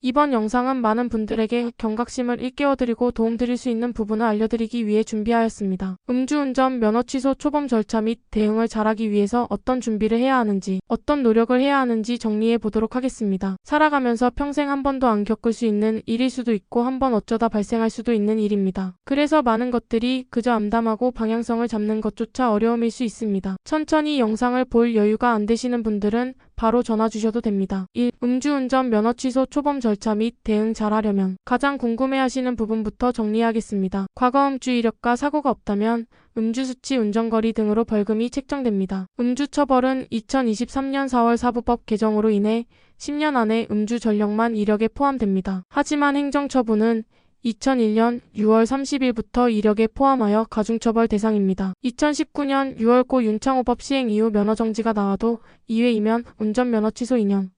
이번 영상은 많은 분들에게 경각심을 일깨워드리고 도움드릴 수 있는 부분을 알려드리기 위해 준비하였습니다. 음주운전 면허 취소 초범 절차 및 대응을 잘하기 위해서 어떤 준비를 해야 하는지, 어떤 노력을 해야 하는지 정리해 보도록 하겠습니다. 살아가면서 평생 한 번도 안 겪을 수 있는 일일 수도 있고 한 번 어쩌다 발생할 수도 있는 일입니다. 그래서 많은 것들이 그저 암담하고 방향성을 잡는 것조차 어려움일 수 있습니다. 천천히 영상을 볼 여유가 안 되시는 분들은 바로 전화 주셔도 됩니다. 1. 음주운전 면허 취소 초범 절차 및 대응 잘하려면 가장 궁금해하시는 부분부터 정리하겠습니다. 과거 음주 이력과 사고가 없다면 음주수치, 운전거리 등으로 벌금이 책정됩니다. 음주처벌은 2023년 4월 사부법 개정으로 인해 10년 안에 음주 전력만 이력에 포함됩니다. 하지만 행정처분은 2001년 6월 30일부터 이력에 포함하여 가중처벌 대상입니다. 2019년 6월 고 윤창호법 시행 이후 면허정지가 나와도 2회이면 운전면허 취소 2년.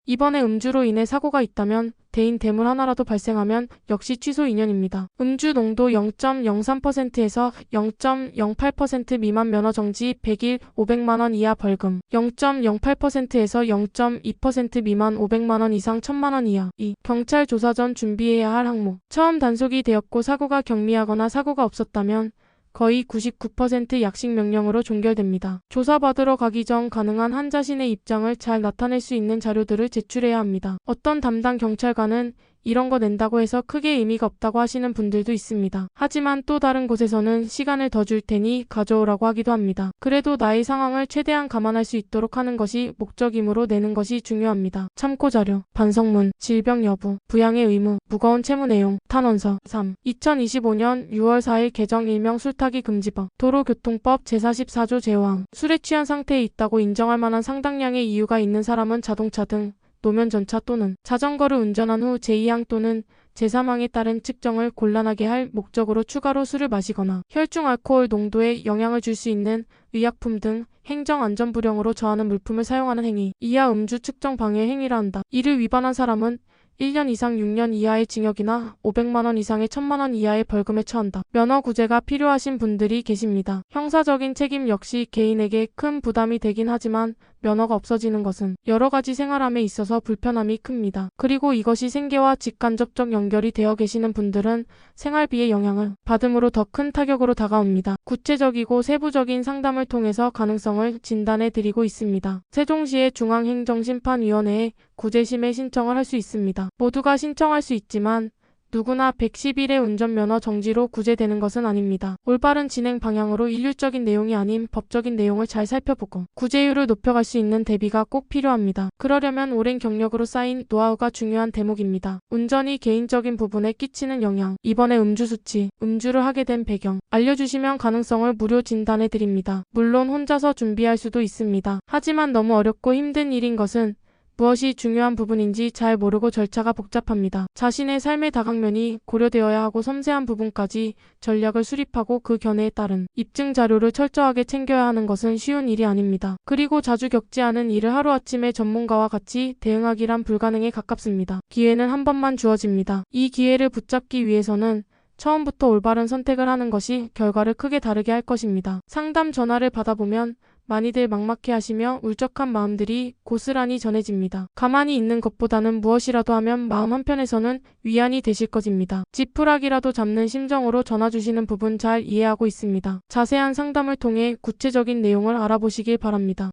이번에 음주로 인해 사고가 있다면 대인 대물 하나라도 발생하면 역시 취소 2년입니다. 음주 농도 0.03%에서 0.08% 미만 면허정지 100일 500만원 이하 벌금, 0.08%에서 0.2% 미만 500만원 이상 1000만원 이하. 2. 경찰 조사 전 준비해야 할 항목. 처음 단속이 되었고 사고가 경미하거나 사고가 없었다면 거의 99% 약식 명령으로 종결됩니다. 조사받으러 가기 전 가능한 한 자신의 입장을 잘 나타낼 수 있는 자료들을 제출해야 합니다. 어떤 담당 경찰관은 이런 거 낸다고 해서 크게 의미가 없다고 하시는 분들도 있습니다. 하지만 또 다른 곳에서는 시간을 더 줄 테니 가져오라고 하기도 합니다. 그래도 나의 상황을 최대한 감안할 수 있도록 하는 것이 목적이므로 내는 것이 중요합니다. 참고자료, 반성문, 질병 여부, 부양의 의무, 무거운 채무 내용, 탄원서. 3. 2025년 6월 4일 개정 일명 술타기 금지법, 도로교통법 제44조 제호항. 술에 취한 상태에 있다고 인정할 만한 상당량의 이유가 있는 사람은 자동차 등 노면전차 또는 자전거를 운전한 후 제2항 또는 제3항에 따른 측정을 곤란하게 할 목적으로 추가로 술을 마시거나 혈중 알코올 농도에 영향을 줄 수 있는 의약품 등 행정안전불량으로 처하는 물품을 사용하는 행위, 이하 음주 측정 방해 행위라 한다. 이를 위반한 사람은 1년 이상 6년 이하의 징역이나 500만원 이상의 1000만원 이하의 벌금에 처한다. 면허 구제가 필요하신 분들이 계십니다. 형사적인 책임 역시 개인에게 큰 부담이 되긴 하지만 면허가 없어지는 것은 여러 가지 생활함에 있어서 불편함이 큽니다. 그리고 이것이 생계와 직간접적 연결이 되어 계시는 분들은 생활비의 영향을 받음으로 더 큰 타격으로 다가옵니다. 구체적이고 세부적인 상담을 통해서 가능성을 진단해 드리고 있습니다. 세종시의 중앙행정심판위원회에 구제심의 신청을 할 수 있습니다. 모두가 신청할 수 있지만 누구나 110일의 운전면허 정지로 구제되는 것은 아닙니다. 올바른 진행 방향으로 일률적인 내용이 아닌 법적인 내용을 잘 살펴보고 구제율을 높여갈 수 있는 대비가 꼭 필요합니다. 그러려면 오랜 경력으로 쌓인 노하우가 중요한 대목입니다. 운전이 개인적인 부분에 끼치는 영향, 이번에 음주수치, 음주를 하게 된 배경 알려주시면 가능성을 무료 진단해 드립니다. 물론 혼자서 준비할 수도 있습니다. 하지만 너무 어렵고 힘든 일인 것은 무엇이 중요한 부분인지 잘 모르고 절차가 복잡합니다. 자신의 삶의 다각면이 고려되어야 하고 섬세한 부분까지 전략을 수립하고 그 견해에 따른 입증 자료를 철저하게 챙겨야 하는 것은 쉬운 일이 아닙니다. 그리고 자주 겪지 않은 일을 하루아침에 전문가와 같이 대응하기란 불가능에 가깝습니다. 기회는 한 번만 주어집니다. 이 기회를 붙잡기 위해서는 처음부터 올바른 선택을 하는 것이 결과를 크게 다르게 할 것입니다. 상담 전화를 받아보면 많이들 막막해하시며 울적한 마음들이 고스란히 전해집니다. 가만히 있는 것보다는 무엇이라도 하면 마음 한편에서는 위안이 되실 것입니다. 지푸라기라도 잡는 심정으로 전화 주시는 부분 잘 이해하고 있습니다. 자세한 상담을 통해 구체적인 내용을 알아보시길 바랍니다.